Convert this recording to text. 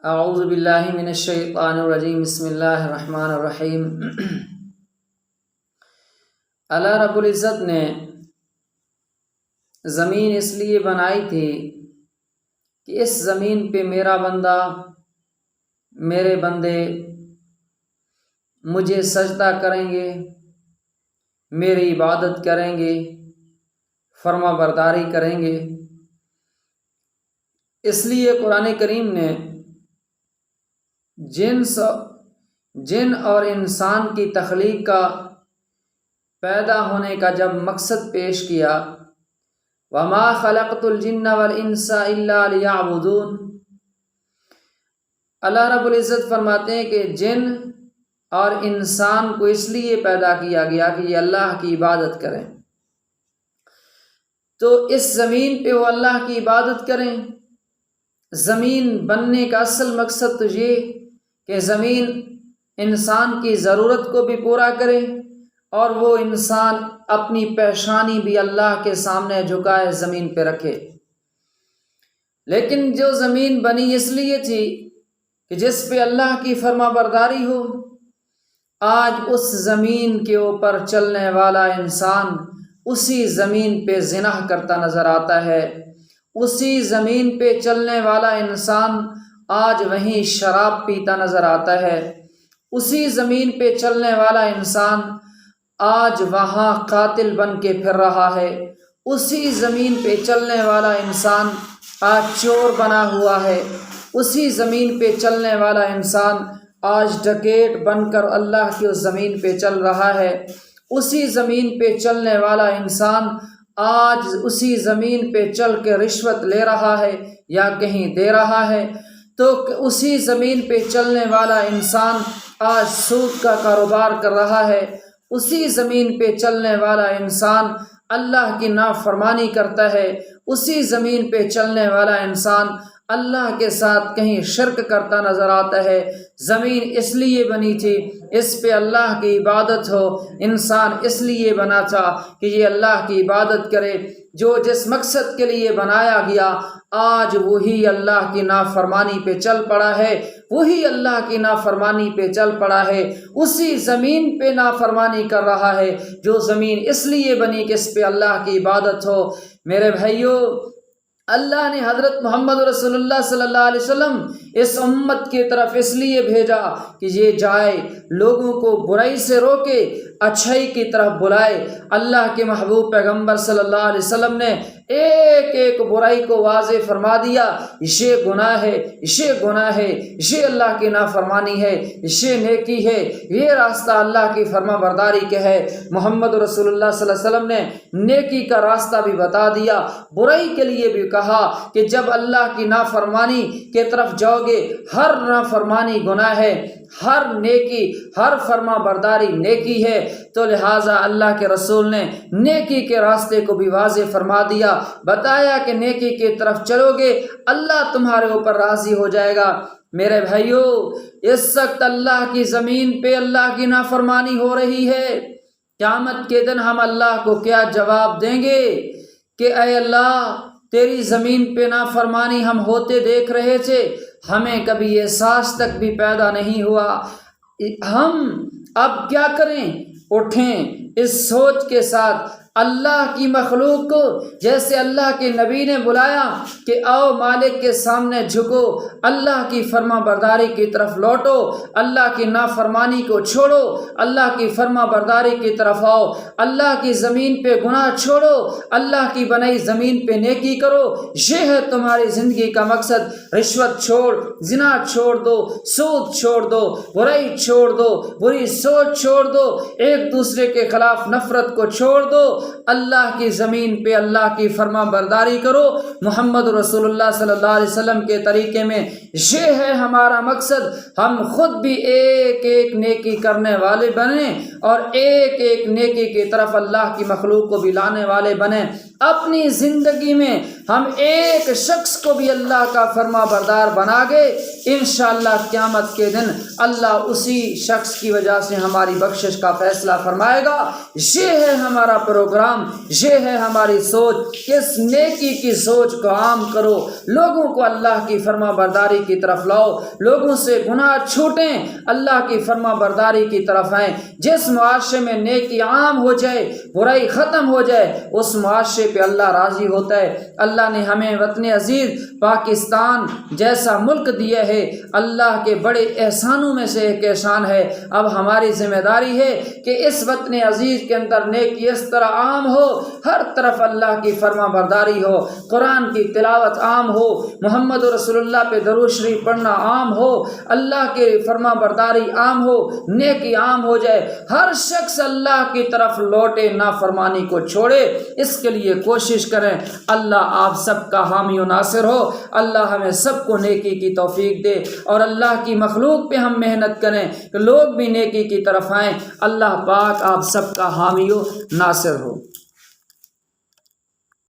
اعوذ باللہ من الشیطان الرجیم بسم اللہ الرحمن الرحیم۔ اللہ رب العزت نے زمین اس لیے بنائی تھی کہ اس زمین پہ میرا بندہ، میرے بندے مجھے سجدہ کریں گے، میری عبادت کریں گے، فرما برداری کریں گے۔ اس لیے قرآن کریم نے جن اور انسان کی تخلیق کا، پیدا ہونے کا جب مقصد پیش کیا، وَمَا خَلَقْتُ الْجِنَّ وَالْإِنسَ إِلَّا لِيَعْبُدُونَ، اللہ رب العزت فرماتے ہیں کہ جن اور انسان کو اس لیے پیدا کیا گیا کہ یہ اللہ کی عبادت کریں۔ تو اس زمین پہ وہ اللہ کی عبادت کریں۔ زمین بننے کا اصل مقصد تو یہ کہ زمین انسان کی ضرورت کو بھی پورا کرے اور وہ انسان اپنی پیشانی بھی اللہ کے سامنے جھکائے زمین پہ رکھے۔ لیکن جو زمین بنی اس لیے تھی کہ جس پہ اللہ کی فرما برداری ہو، آج اس زمین کے اوپر چلنے والا انسان اسی زمین پہ زنا کرتا نظر آتا ہے، اسی زمین پہ چلنے والا انسان آج وہیں شراب پیتا نظر آتا ہے، اسی زمین پہ چلنے والا انسان آج وہاں قاتل بن کے پھر رہا ہے، اسی زمین پہ چلنے والا انسان آج چور بنا ہوا ہے، اسی زمین پہ چلنے والا انسان آج ڈکیٹ بن کر اللہ کی اس زمین پہ چل رہا ہے، اسی زمین پہ چلنے والا انسان آج اسی زمین پہ چل کے رشوت لے رہا ہے یا کہیں دے رہا ہے، تو اسی زمین پہ چلنے والا انسان آج سود کا کاروبار کر رہا ہے، اسی زمین پہ چلنے والا انسان اللہ کی نافرمانی کرتا ہے، اسی زمین پہ چلنے والا انسان اللہ کے ساتھ کہیں شرک کرتا نظر آتا ہے۔ زمین اس لیے بنی تھی اس پہ اللہ کی عبادت ہو، انسان اس لیے بنا تھا کہ یہ اللہ کی عبادت کرے۔ جو جس مقصد کے لیے بنایا گیا آج وہی اللہ کی نافرمانی پہ چل پڑا ہے، وہی اللہ کی نافرمانی پہ چل پڑا ہے، اسی زمین پہ نافرمانی کر رہا ہے جو زمین اس لیے بنی کہ اس پہ اللہ کی عبادت ہو۔ میرے بھائیو، اللہ نے حضرت محمد رسول اللہ صلی اللہ علیہ وسلم اس امت کی طرف اس لیے بھیجا کہ یہ جائے لوگوں کو برائی سے روکے، اچھائی کی طرف بلائے۔ اللہ کے محبوب پیغمبر صلی اللہ علیہ وسلم نے ایک ایک برائی کو واضح فرما دیا، یہ گناہ ہے، یہ گناہ ہے، یہ اللہ کی نافرمانی ہے، یہ نیکی ہے، یہ راستہ اللہ کی فرما برداری کے ہے۔ محمد رسول اللہ صلی اللہ علیہ وسلم نے نیکی کا راستہ بھی بتا دیا، برائی کے لیے بھی کہا کہ جب اللہ کی نافرمانی کے طرف جاؤ گے، ہر نافرمانی گناہ ہے، ہر نیکی، ہر فرما برداری نیکی ہے۔ تو لہٰذا اللہ کے رسول نے نیکی کے راستے کو بھی واضح فرما دیا، بتایا کہ نیکی کی طرف چلو گے اللہ تمہارے اوپر راضی ہو جائے گا۔ میرے بھائیو، اس وقت اللہ کی زمین پہ اللہ کی نافرمانی ہو رہی ہے۔ قیامت کے دن ہم اللہ کو کیا جواب دیں گے کہ اے اللہ، تیری زمین پہ نافرمانی ہم ہوتے دیکھ رہے تھے، ہمیں کبھی احساس تک بھی پیدا نہیں ہوا، ہم اب کیا کریں؟ اٹھیں اس سوچ کے ساتھ اللہ کی مخلوق کو، جیسے اللہ کے نبی نے بلایا کہ آؤ مالک کے سامنے جھکو، اللہ کی فرما برداری کی طرف لوٹو، اللہ کی نافرمانی کو چھوڑو، اللہ کی فرما برداری کی طرف آؤ، اللہ کی زمین پہ گناہ چھوڑو، اللہ کی بنائی زمین پہ نیکی کرو، یہ ہے تمہاری زندگی کا مقصد۔ رشوت چھوڑ، زنا چھوڑ دو، سود چھوڑ دو، برائی چھوڑ دو، بری سوچ چھوڑ دو، ایک دوسرے کے خلاف نفرت کو چھوڑ دو، اللہ کی زمین پہ اللہ کی فرما برداری کرو۔ محمد رسول اللہ صلی اللہ علیہ وسلم کے طریقے میں یہ ہے ہمارا مقصد۔ ہم خود بھی ایک ایک نیکی کرنے والے بنیں اور ایک ایک نیکی کی طرف اللہ کی مخلوق کو بھی لانے والے بنیں۔ اپنی زندگی میں ہم ایک شخص کو بھی اللہ کا فرما بردار بنا گئے، انشاءاللہ قیامت کے دن اللہ اسی شخص کی وجہ سے ہماری بخشش کا فیصلہ فرمائے گا۔ یہ ہے ہمارا پروگرام۔ پروگرام، یہ ہے ہماری سوچ کہ اس نیکی کی سوچ کو عام کرو، لوگوں کو اللہ کی فرما برداری کی طرف لاؤ، لوگوں سے گناہ چھوٹیں، اللہ کی فرما برداری کی طرف آئیں۔ جس معاشرے میں نیکی عام ہو جائے، برائی ختم ہو جائے، اس معاشرے پہ اللہ راضی ہوتا ہے۔ اللہ نے ہمیں وطن عزیز پاکستان جیسا ملک دیا ہے، اللہ کے بڑے احسانوں میں سے ایک احسان ہے۔ اب ہماری ذمہ داری ہے کہ اس وطن عزیز کے اندر نیکی اس طرح عام ہو، ہر طرف اللہ کی فرما برداری ہو، قرآن کی تلاوت عام ہو، محمد رسول اللہ پہ درود شریف پڑھنا عام ہو، اللہ کے فرما برداری عام ہو، نیکی عام ہو جائے، ہر شخص اللہ کی طرف لوٹے، نافرمانی کو چھوڑے۔ اس کے لیے کوشش کریں۔ اللہ آپ سب کا حامی و ناصر ہو۔ اللہ ہمیں سب کو نیکی کی توفیق دے، اور اللہ کی مخلوق پہ ہم محنت کریں کہ لوگ بھی نیکی کی طرف آئیں۔ اللہ پاک آپ سب کا حامی و ناصر ہو۔